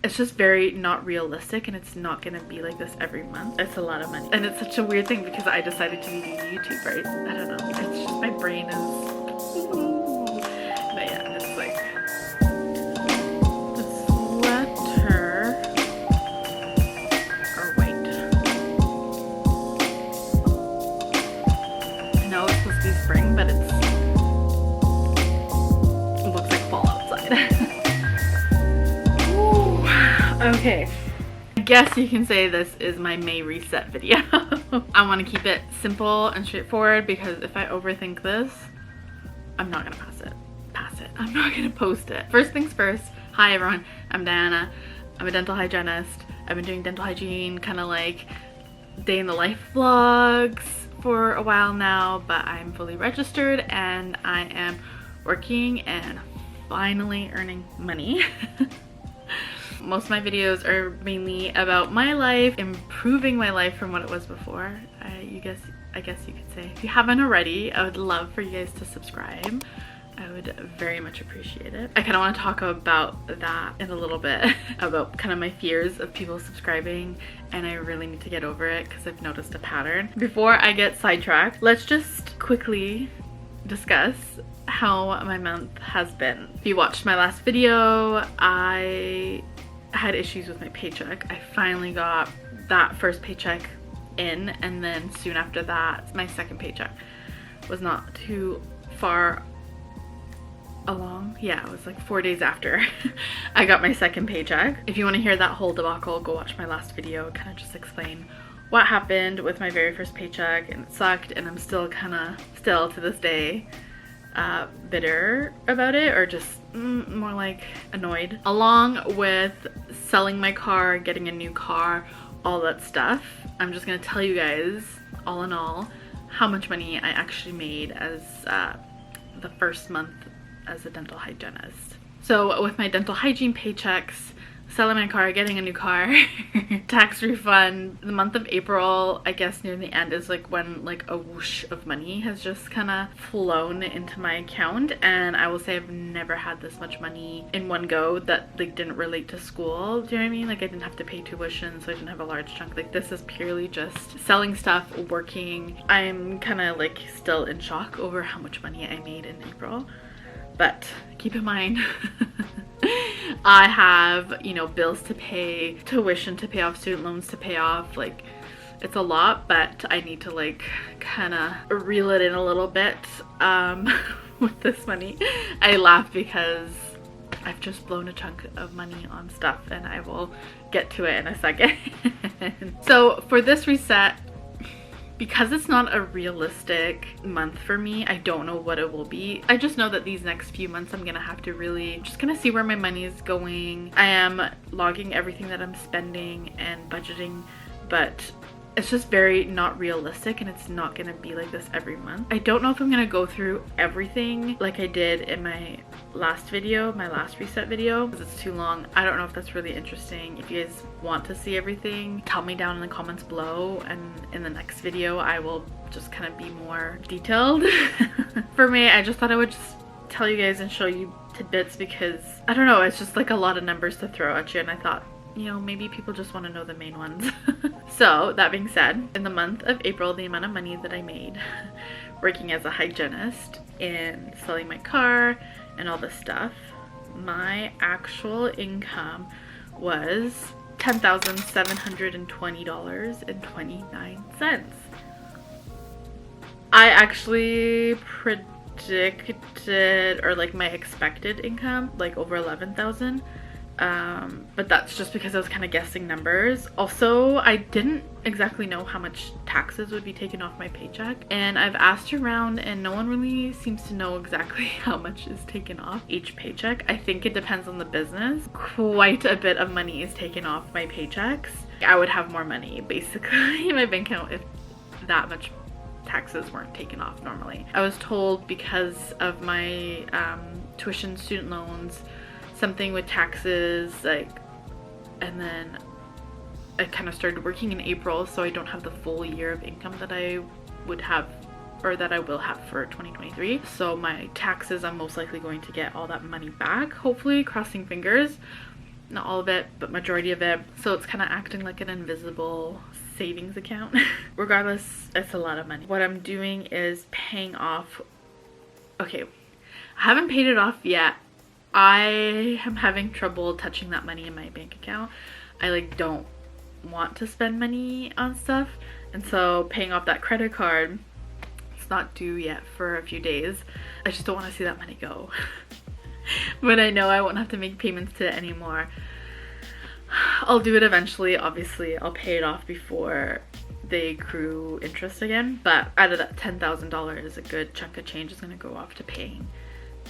it's just very not realistic, and it's not gonna be like this every month. It's a lot of money, and it's such a weird thing because I decided to be doing YouTube, right? I don't know, it's just my brain is but yeah, it's like the sweater or white. I know it's supposed to be spring, but it looks like fall outside. Okay, I guess you can say this is my May reset video. I want to keep it simple and straightforward because if I overthink this, I'm not gonna pass it. I'm not gonna post it. First things first, hi everyone, I'm Dajana. I'm a dental hygienist. I've been doing dental hygiene kind of like day in the life vlogs for a while now, but I'm fully registered and I am working and finally earning money. Most of my videos are mainly about my life, improving my life from what it was before. I guess you could say. If you haven't already, I would love for you guys to subscribe. I would very much appreciate it. I kind of want to talk about that in a little bit, about kind of my fears of people subscribing, and I really need to get over it because I've noticed a pattern. Before I get sidetracked, let's just quickly discuss how my month has been. If you watched my last video, I had issues with my paycheck. I finally got that first paycheck in, and then soon after that, my second paycheck was not too far along. Yeah, it was like 4 days after I got my second paycheck. If you want to hear that whole debacle, go watch my last video. Kind of just explain what happened with my very first paycheck, and it sucked, and I'm still to this day bitter about it, or just more like annoyed, along with selling my car, getting a new car, all that stuff. I'm just gonna tell you guys all in all how much money I actually made as the first month as a dental hygienist. So with my dental hygiene paychecks, selling my car, getting a new car, tax refund, the month of April, I guess near the end, is like when like a whoosh of money has just kind of flown into my account. And I will say I've never had this much money in one go that like didn't relate to school. Do you know what I mean? Like I didn't have to pay tuition, so I didn't have a large chunk. Like this is purely just selling stuff, working. I'm kind of like still in shock over how much money I made in April. But keep in mind, I have, you know, bills to pay, tuition to pay off, student loans to pay off. Like, it's a lot, but I need to like kind of reel it in a little bit with this money. I laugh because I've just blown a chunk of money on stuff, and I will get to it in a second. So for this reset, because it's not a realistic month for me, I don't know what it will be. I just know that these next few months I'm gonna have to really just kind of see where my money is going. I am logging everything that I'm spending and budgeting, but it's just very not realistic, and it's not gonna be like this every month. I don't know if I'm gonna go through everything like I did in my last video, my last reset video, because it's too long. I don't know if that's really interesting. If you guys want to see everything, tell me down in the comments below, and in the next video I will just kind of be more detailed. For me, I just thought I would just tell you guys and show you tidbits because I don't know, it's just like a lot of numbers to throw at you, and I thought, you know, maybe people just want to know the main ones. So that being said, in the month of April, the amount of money that I made working as a hygienist and selling my car and all this stuff, my actual income was $10,720.29. I actually predicted, or like my expected income, like over 11,000. But that's just because I was kind of guessing numbers. Also, I didn't exactly know how much taxes would be taken off my paycheck, and I've asked around and no one really seems to know exactly how much is taken off each paycheck. I think it depends on the business. Quite a bit of money is taken off my paychecks. I would have more money basically in my bank account if that much taxes weren't taken off normally. I was told because of my tuition, student loans, something with taxes, like, and then I kind of started working in April, so I don't have the full year of income that I would have, or that I will have for 2023. So my taxes, I'm most likely going to get all that money back, hopefully, crossing fingers. not all of it, but majority of it. So it's kind of acting like an invisible savings account. Regardless, it's a lot of money. What I'm doing is paying off. Okay, I haven't paid it off yet. I am having trouble touching that money in my bank account. I like don't want to spend money on stuff, and so paying off that credit card, it's not due yet for a few days. I just don't want to see that money go. But I know I won't have to make payments to it anymore. I'll do it eventually. Obviously, I'll pay it off before they accrue interest again. But out of that $10,000, a good chunk of change is going to go off to paying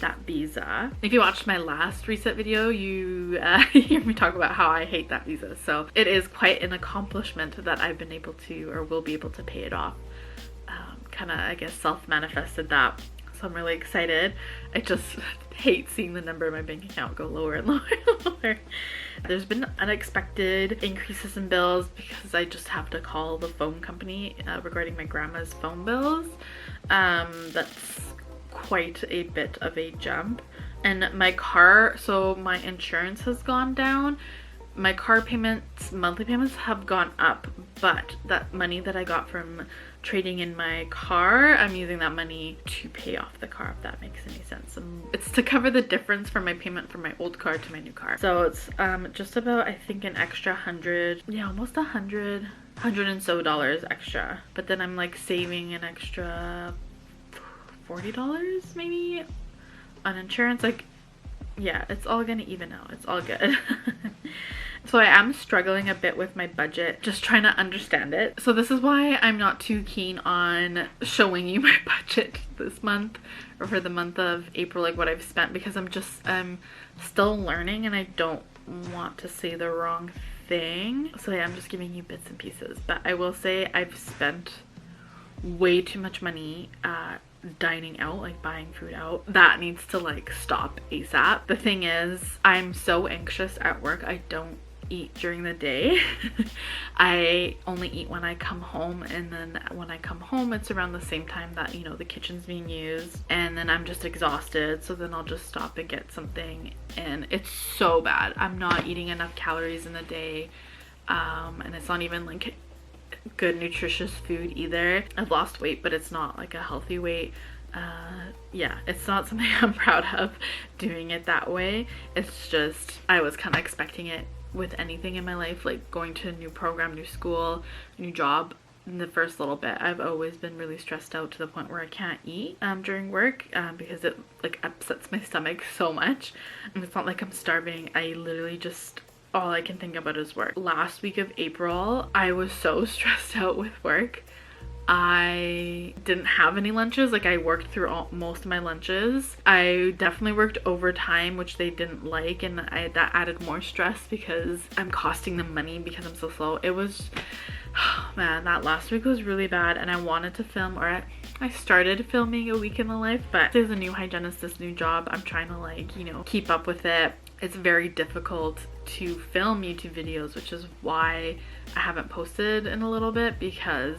that visa. If you watched my last reset video, you hear me talk about how I hate that visa. So it is quite an accomplishment that I've been able to, or will be able to, pay it off. Kind of, I guess, self-manifested that. So I'm really excited. I just hate seeing the number in my bank account go lower and lower and lower. There's been unexpected increases in bills because I just have to call the phone company regarding my grandma's phone bills. That's quite a bit of a jump. And my car, so my insurance has gone down. My car payments, monthly payments have gone up, but that money that I got from trading in my car, I'm using that money to pay off the car, if that makes any sense. It's to cover the difference from my payment from my old car to my new car. So it's just about, I think, an extra 100, yeah, almost $100 and so extra. But then I'm like saving an extra $40 maybe on insurance. Like, yeah, it's all gonna even out. It's all good. So I am struggling a bit with my budget, just trying to understand it. So this is why I'm not too keen on showing you my budget this month, or for the month of April, like what I've spent, because I'm still learning and I don't want to say the wrong thing. So yeah, I'm just giving you bits and pieces. But I will say I've spent way too much money dining out, like buying food out. That needs to like stop ASAP. The thing is, I'm so anxious at work, I don't eat during the day. I only eat when I come home, and then when I come home it's around the same time that, you know, the kitchen's being used, and then I'm just exhausted, so then I'll just stop and get something, and it's so bad. I'm not eating enough calories in the day, and it's not even like good nutritious food either. I've lost weight, but it's not like a healthy weight. Yeah, it's not something I'm proud of doing it that way. It's just, I was kind of expecting it with anything in my life, like going to a new program, new school, new job. In the first little bit, I've always been really stressed out to the point where I can't eat during work because it like upsets my stomach so much. And it's not like I'm starving. I literally just, all I can think about is work. Last week of April, I was so stressed out with work. I didn't have any lunches. Like, I worked through most of my lunches. I definitely worked overtime, which they didn't like, and that added more stress because I'm costing them money because I'm so slow. It was, oh man, that last week was really bad, and I wanted to film, or I started filming a week in the life, but there's a new hygienist, this new job. I'm trying to, like, you know, keep up with it. It's very difficult to film YouTube videos, which is why I haven't posted in a little bit, because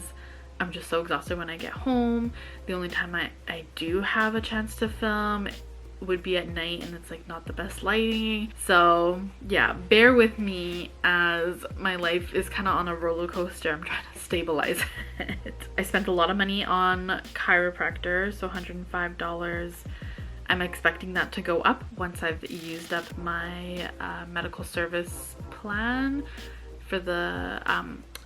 I'm just so exhausted when I get home. The only time I do have a chance to film would be at night, and it's like not the best lighting. So yeah, bear with me as my life is kind of on a roller coaster. I'm trying to stabilize it. I spent a lot of money on chiropractor, so $105. I'm expecting that to go up once I've used up my medical service plan for the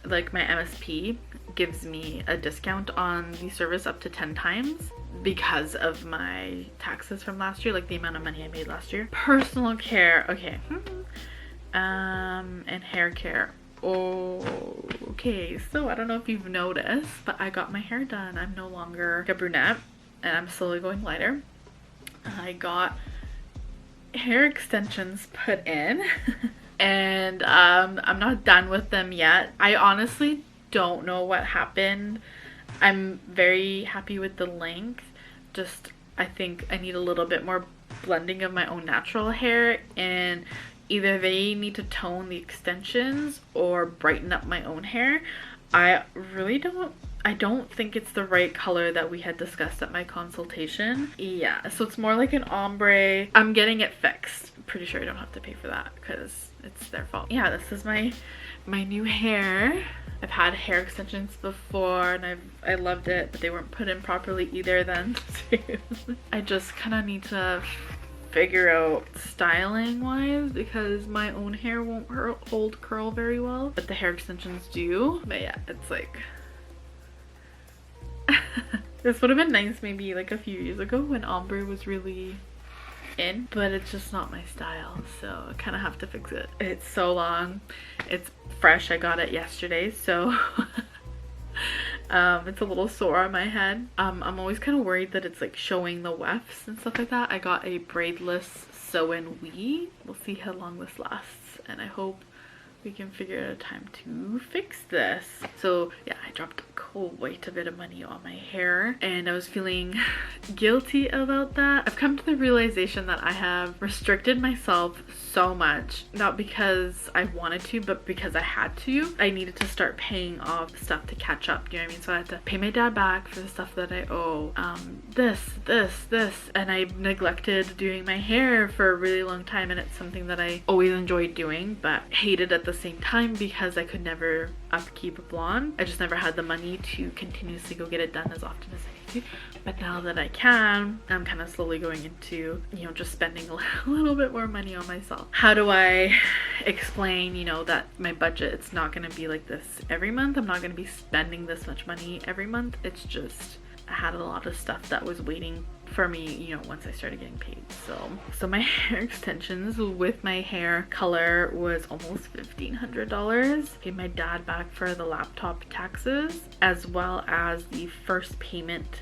like my MSP gives me a discount on the service up to 10 times because of my taxes from last year, like the amount of money I made last year. Personal care, okay. And hair care. Okay, so I don't know if you've noticed, but I got my hair done. I'm no longer a brunette, and I'm slowly going lighter. I got hair extensions put in. And I'm not done with them yet. I honestly don't know what happened. I'm very happy with the length. Just, I think I need a little bit more blending of my own natural hair, and either they need to tone the extensions or brighten up my own hair. I don't think it's the right color that we had discussed at my consultation. Yeah, so it's more like an ombre. I'm getting it fixed. Pretty sure I don't have to pay for that because it's their fault. Yeah, this is my new hair. I've had hair extensions before and I loved it, but they weren't put in properly either then. I just kind of need to figure out styling wise because my own hair won't hold curl very well, but the hair extensions do. But yeah, it's like this would have been nice maybe like a few years ago when ombre was really in, but it's just not my style, so I kind of have to fix it. It's so long, it's fresh, I got it yesterday, so it's a little sore on my head. I'm always kind of worried that it's like showing the wefts and stuff like that. I got a braidless sew-in weave. We'll see how long this lasts, and I hope we can figure out a time to fix this. So yeah, I dropped quite a bit of money on my hair and I was feeling guilty about that. I've come to the realization that I have restricted myself so much, not because I wanted to, but because I had to. I needed to start paying off stuff to catch up, you know what I mean? So I had to pay my dad back for the stuff that I owe. This, and I neglected doing my hair for a really long time, and it's something that I always enjoyed doing but hated at the same time because I could never upkeep a blonde. I just never had the money to continuously go get it done as often as I need to. But now that I can, I'm kind of slowly going into, you know, just spending a little bit more money on myself. How do I explain, you know, that my budget, it's not going to be like this every month. I'm not going to be spending this much money every month. It's just I had a lot of stuff that was waiting for me, you know, once I started getting paid. So my hair extensions with my hair color was almost $1,500. Paid my dad back for the laptop taxes as well as the first payment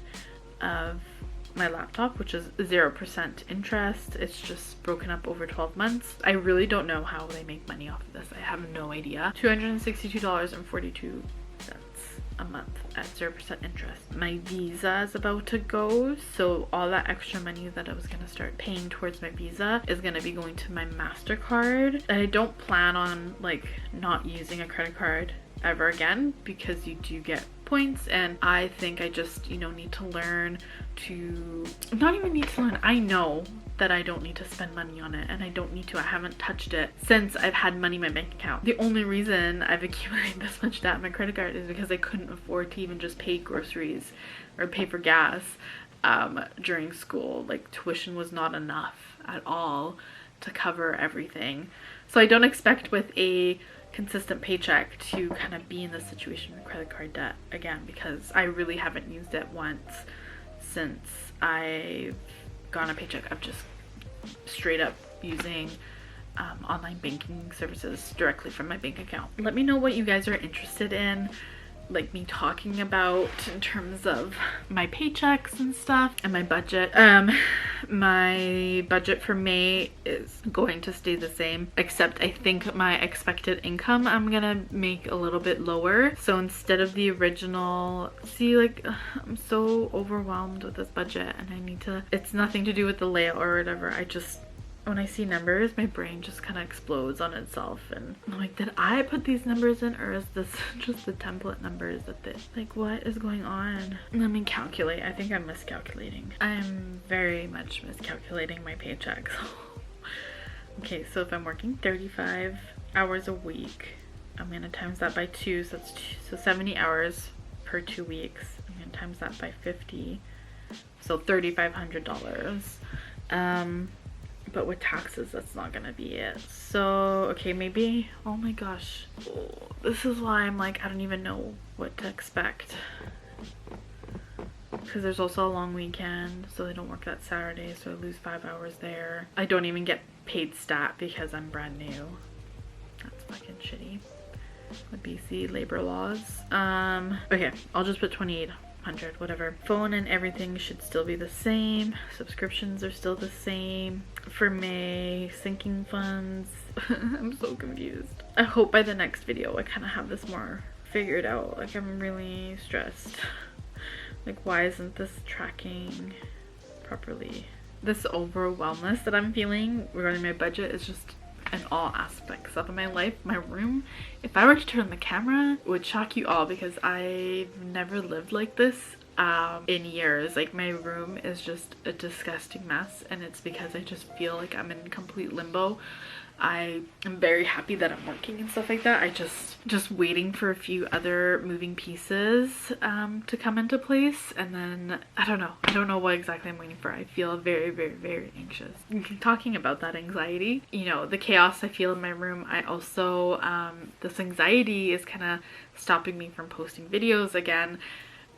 of my laptop, which is 0% interest. It's just broken up over 12 months. I really don't know how they make money off of this. I have no idea. $262.42 a month at 0% interest. My visa is about to go, so all that extra money that I was gonna start paying towards my visa is gonna be going to my MasterCard. And I don't plan on like not using a credit card ever again because you do get points, and I think I just, you know, need to learn to not even need to learn. I know that I don't need to spend money on it, and I don't need to. I haven't touched it since I've had money in my bank account. The only reason I've accumulated this much debt on my credit card is because I couldn't afford to even just pay groceries or pay for gas during school. Like tuition was not enough at all to cover everything. So I don't expect with a consistent paycheck to kind of be in this situation with credit card debt again, because I really haven't used it once since I've gone a paycheck. I'm just straight up using online banking services directly from my bank account. Let me know what you guys are interested in, like me talking about in terms of my paychecks and stuff and my budget. My budget for May is going to stay the same, except I think my expected income I'm gonna make a little bit lower. So instead of the original, see, like I'm so overwhelmed with this budget and I need to, it's nothing to do with the layout or whatever. I just, when I see numbers, my brain just kind of explodes on itself, and I'm like, did I put these numbers in, or is this just the template numbers that they, like, what is going on? Let me calculate. I think I'm miscalculating. I'm very much miscalculating my paychecks. Okay, so if I'm working 35 hours a week, I'm gonna times that by 2, so that's so 70 hours per 2 weeks. I'm gonna times that by 50, so $3,500. But with taxes, that's not gonna be it. So okay, maybe, oh my gosh, this is why I'm like, I don't even know what to expect, because there's also a long weekend, so I don't work that Saturday, so I lose 5 hours there. I don't even get paid stat because I'm brand new. That's fucking shitty. The BC labor laws. Okay, I'll just put 2,800, whatever. Phone and everything should still be the same. Subscriptions are still the same. For May, sinking funds. I'm so confused. I hope by the next video I kind of have this more figured out. Like, I'm really stressed. Like, why isn't this tracking properly? This overwhelmness that I'm feeling regarding my budget is just in all aspects of my life. My room, if I were to turn on the camera, it would shock you all because I've never lived like this in years. Like, my room is just a disgusting mess, and it's because I just feel like I'm in complete limbo I am very happy that I'm working and stuff like that. I just waiting for a few other moving pieces to come into place, and then I don't know what exactly I'm waiting for. I feel very, very, very anxious. Talking about that anxiety, you know, the chaos I feel in my room, I also this anxiety is kind of stopping me from posting videos again,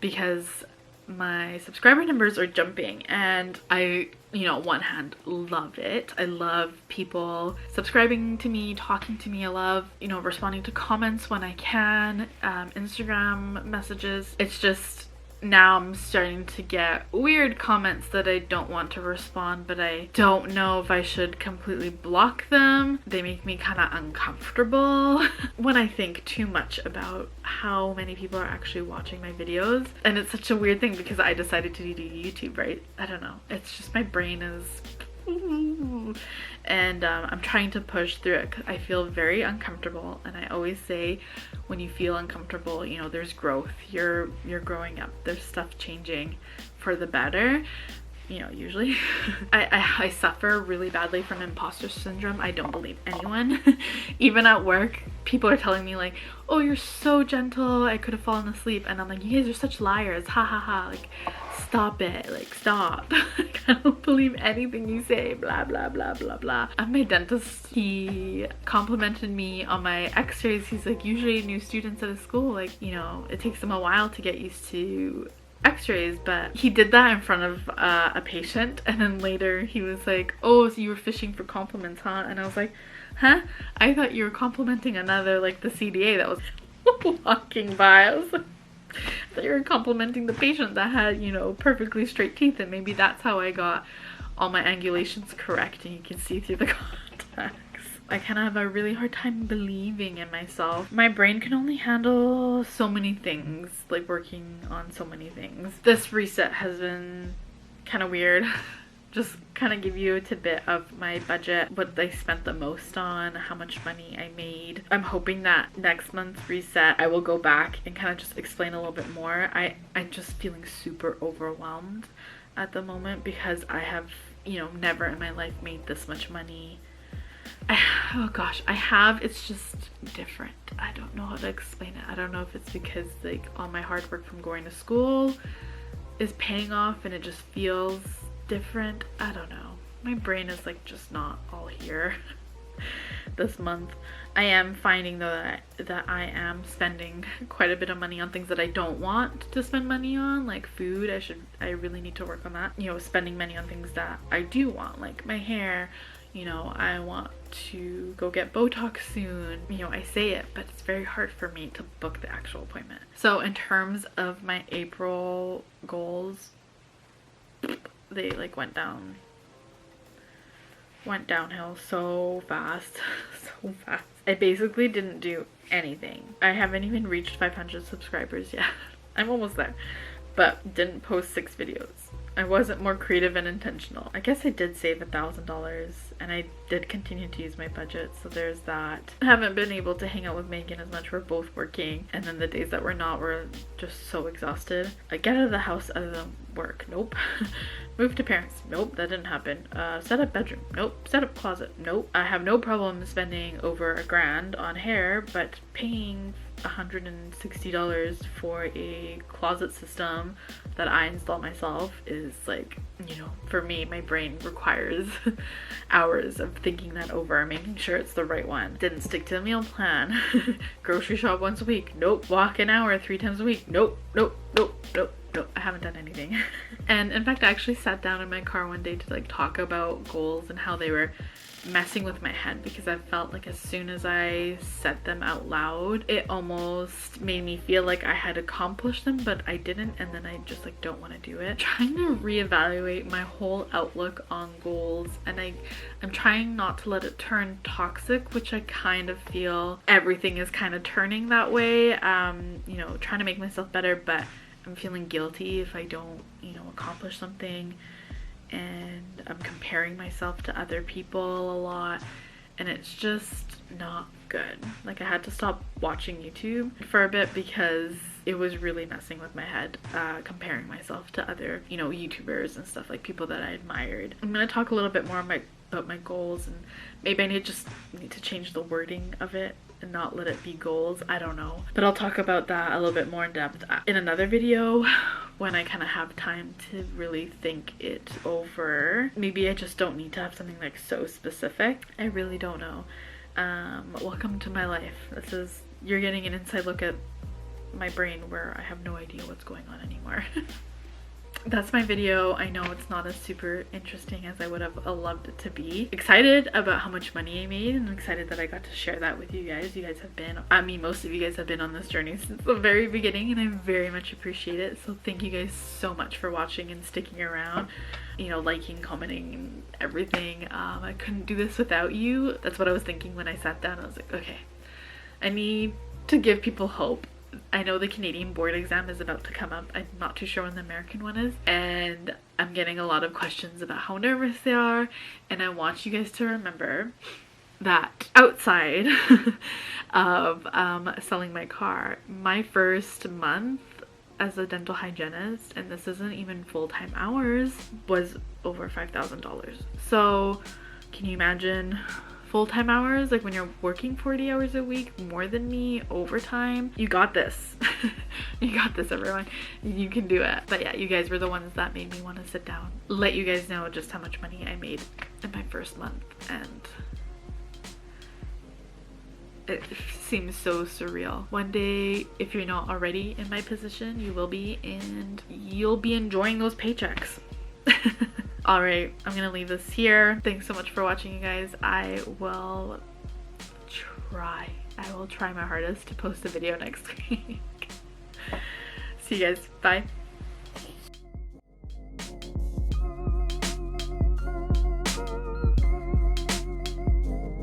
because my subscriber numbers are jumping, and I, you know, on one hand love it. I love people subscribing to me, talking to me. I love, you know, responding to comments when I can, Instagram messages. It's just now I'm starting to get weird comments that I don't want to respond, but I don't know if I should completely block them. They make me kind of uncomfortable when I think too much about how many people are actually watching my videos. And it's such a weird thing because I decided to do YouTube, right? I don't know. It's just my brain is... and I'm trying to push through it because I feel very uncomfortable, and I always say when you feel uncomfortable, you know, there's growth, you're growing up, there's stuff changing for the better, you know, usually. I suffer really badly from imposter syndrome. I don't believe anyone. Even at work, people are telling me like, oh, you're so gentle, I could have fallen asleep, and I'm like, you guys are such liars, ha ha ha, like stop it, like stop. I don't believe anything you say, blah blah blah blah blah. And my dentist, he complimented me on my x-rays. He's like, usually new students at a school, like, you know, it takes them a while to get used to x-rays, but he did that in front of a patient, and then later he was like, oh, so you were fishing for compliments, huh? And I was like, huh? I thought you were complimenting another, like the CDA that was walking by. I was like, I thought you were complimenting the patient that had, you know, perfectly straight teeth, and maybe that's how I got all my angulations correct and you can see through the contacts. I kind of have a really hard time believing in myself. My brain can only handle so many things, like working on so many things. This reset has been kind of weird. Just kind of give you a tidbit of my budget, what I spent the most on, how much money I made. I'm hoping that next month's reset I will go back and kind of just explain a little bit more. I'm just feeling super overwhelmed at the moment because I have, you know, never in my life made this much money. Oh gosh, I have, it's just different. I don't know how to explain it. I don't know if it's because like all my hard work from going to school is paying off and it just feels different. I don't know. My brain is like just not all here this month. I am finding though that I am spending quite a bit of money on things that I don't want to spend money on, like food. I really need to work on that. You know, spending money on things that I do want, like my hair. You know, I want to go get Botox soon. You know, I say it, but it's very hard for me to book the actual appointment. So in terms of my April goals, they like went downhill so fast. So fast. I basically didn't do anything. I haven't even reached 500 subscribers yet. I'm almost there, but didn't post 6 videos. I wasn't more creative and intentional. I guess I did save $1,000 and I did continue to use my budget, so there's that. I haven't been able to hang out with Megan as much. We're both working, and then the days that we're not, we're just so exhausted. Like, get out of the house other than work. Nope. Move to parents. Nope, that didn't happen. Set up bedroom. Nope. Set up closet. Nope. I have no problem spending over $1,000 on hair, but paying $160 for a closet system that I install myself is like, you know, for me, my brain requires hours of thinking that over, making sure it's the right one. Didn't stick to the meal plan. Grocery shop once a week. Nope. Walk an hour 3 times a week. Nope. Nope. Nope. Nope. Nope. I haven't done anything. And in fact, I actually sat down in my car one day to like talk about goals and how they were messing with my head, because I felt like as soon as I said them out loud, it almost made me feel like I had accomplished them, but I didn't, and then I just like don't want to do it. Trying to reevaluate my whole outlook on goals, and I'm trying not to let it turn toxic, which I kind of feel everything is kind of turning that way. You know, trying to make myself better, but I'm feeling guilty if I don't, you know, accomplish something. And I'm comparing myself to other people a lot, and it's just not good. Like, I had to stop watching YouTube for a bit because it was really messing with my head, comparing myself to other, you know, YouTubers and stuff, like people that I admired. I'm gonna talk a little bit more about my goals, and maybe I need to change the wording of it and not let it be goals. I don't know, but I'll talk about that a little bit more in depth in another video when I kind of have time to really think it over. Maybe I just don't need to have something like so specific. I really don't know. Welcome to my life. You're getting an inside look at my brain where I have no idea what's going on anymore. That's my video. I know it's not as super interesting as I would have loved it to be. Excited about how much money I made, and I'm excited that I got to share that with you guys. You guys have been, I mean, most of you guys have been on this journey since the very beginning, and I very much appreciate it. So thank you guys so much for watching and sticking around, you know, liking, commenting, and everything. I couldn't do this without you. That's what I was thinking when I sat down. I was like, okay, I need to give people hope. I know the Canadian board exam is about to come up. I'm not too sure when the American one is, and I'm getting a lot of questions about how nervous they are, and I want you guys to remember that outside of selling my car, my first month as a dental hygienist, and this isn't even full-time hours, was over $5,000. So can you imagine full-time hours, like when you're working 40 hours a week, more than me, overtime? You got this. You got this, everyone. You can do it. But yeah, you guys were the ones that made me want to sit down, let you guys know just how much money I made in my first month, and it seems so surreal. One day, if you're not already in my position, you will be, and you'll be enjoying those paychecks. All right, I'm gonna leave this here. Thanks so much for watching, you guys. I will try my hardest to post a video next week. See you guys. Bye.